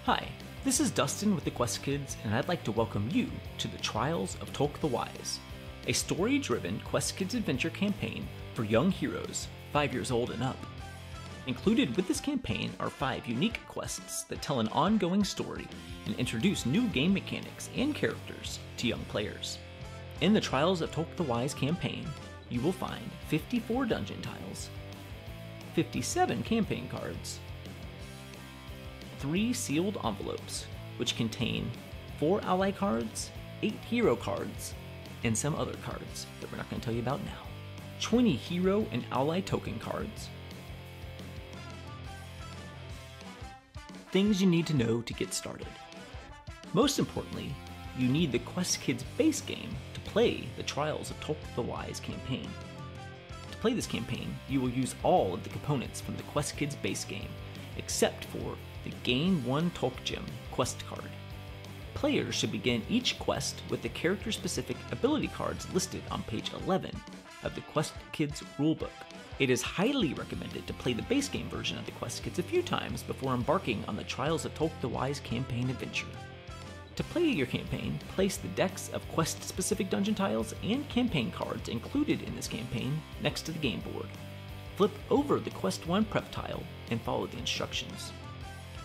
Hi, this is Dustin with the Quest Kids, and I'd like to welcome you to the Trials of Tolk the Wise, a story-driven Quest Kids adventure campaign for young heroes 5 years old and up. Included with this campaign are 5 unique quests that tell an ongoing story and introduce new game mechanics and characters to young players. In the Trials of Tolk the Wise campaign, you will find 54 dungeon tiles, 57 campaign cards, 3 sealed envelopes, which contain 4 ally cards, 8 hero cards, and some other cards that we're not going to tell you about now, 20 hero and ally token cards, things you need to know to get started. Most importantly, you need the Quest Kids base game to play the Trials of Tolk the Wise campaign. To play this campaign, you will use all of the components from the Quest Kids base game, except for the Gain 1 Tolk Gem quest card. Players should begin each quest with the character-specific ability cards listed on page 11 of the Quest Kids rulebook. It is highly recommended to play the base game version of the Quest Kids a few times before embarking on the Trials of Tolk the Wise campaign adventure. To play your campaign, place the decks of quest-specific dungeon tiles and campaign cards included in this campaign next to the game board. Flip over the Quest 1 prep tile and follow the instructions.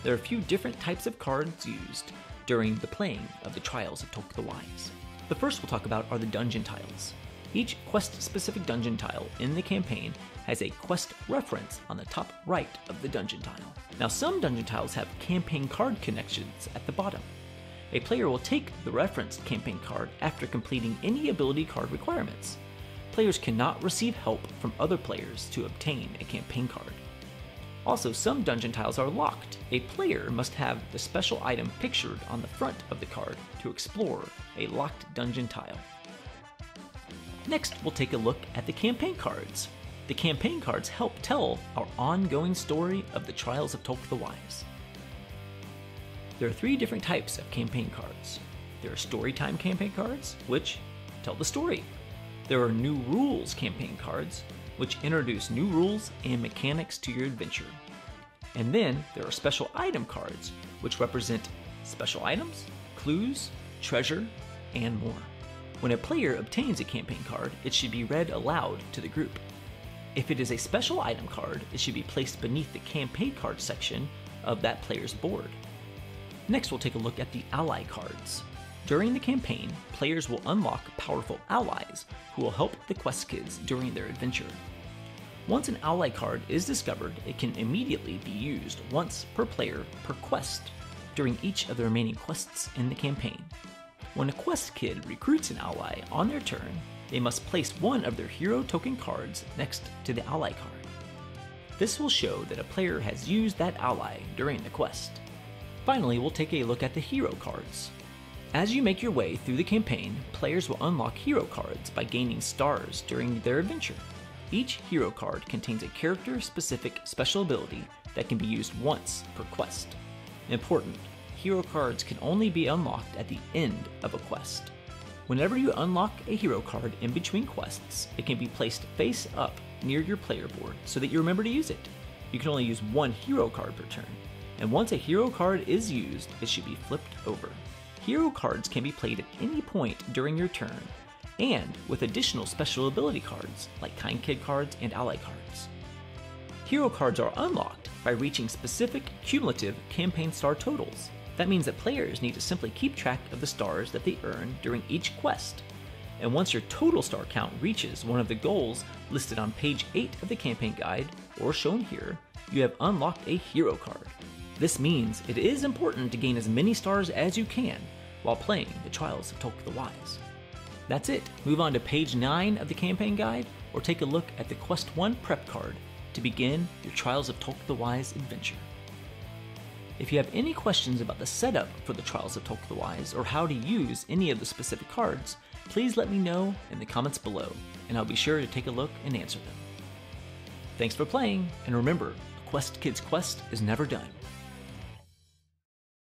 There are a few different types of cards used during the playing of the Trials of Tolk the Wise. The first we'll talk about are the dungeon tiles. Each quest-specific dungeon tile in the campaign has a quest reference on the top right of the dungeon tile. Now, some dungeon tiles have campaign card connections at the bottom. A player will take the referenced campaign card after completing any ability card requirements. Players cannot receive help from other players to obtain a campaign card. Also, some dungeon tiles are locked. A player must have the special item pictured on the front of the card to explore a locked dungeon tile. Next, we'll take a look at the campaign cards. The campaign cards help tell our ongoing story of the Trials of Tolk the Wise. There are 3 different types of campaign cards. There are Storytime campaign cards, which tell the story. There are New Rules campaign cards, which introduce new rules and mechanics to your adventure. And then there are Special Item cards, which represent special items, clues, treasure, and more. When a player obtains a campaign card, it should be read aloud to the group. If it is a special item card, it should be placed beneath the campaign card section of that player's board. Next, we'll take a look at the ally cards. During the campaign, players will unlock powerful allies who will help the Quest Kids during their adventure. Once an ally card is discovered, it can immediately be used once per player per quest during each of the remaining quests in the campaign. When a Quest Kid recruits an ally on their turn, they must place one of their hero token cards next to the ally card. This will show that a player has used that ally during the quest. Finally, we'll take a look at the hero cards. As you make your way through the campaign, players will unlock hero cards by gaining stars during their adventure. Each hero card contains a character-specific special ability that can be used once per quest. Important, hero cards can only be unlocked at the end of a quest. Whenever you unlock a hero card in between quests, it can be placed face up near your player board so that you remember to use it. You can only use 1 hero card per turn, and once a hero card is used, it should be flipped over. Hero cards can be played at any point during your turn, and with additional special ability cards like Kind Kid cards and ally cards. Hero cards are unlocked by reaching specific cumulative campaign star totals. That means that players need to simply keep track of the stars that they earn during each quest. And once your total star count reaches one of the goals listed on page 8 of the campaign guide, or shown here, you have unlocked a hero card. This means it is important to gain as many stars as you can while playing the Trials of Tolk the Wise. That's it. Move on to page 9 of the campaign guide, or take a look at the Quest 1 prep card to begin your Trials of Tolk the Wise adventure. If you have any questions about the setup for the Trials of Tolk the Wise, or how to use any of the specific cards, please let me know in the comments below, and I'll be sure to take a look and answer them. Thanks for playing, and remember, the Quest Kids quest is never done.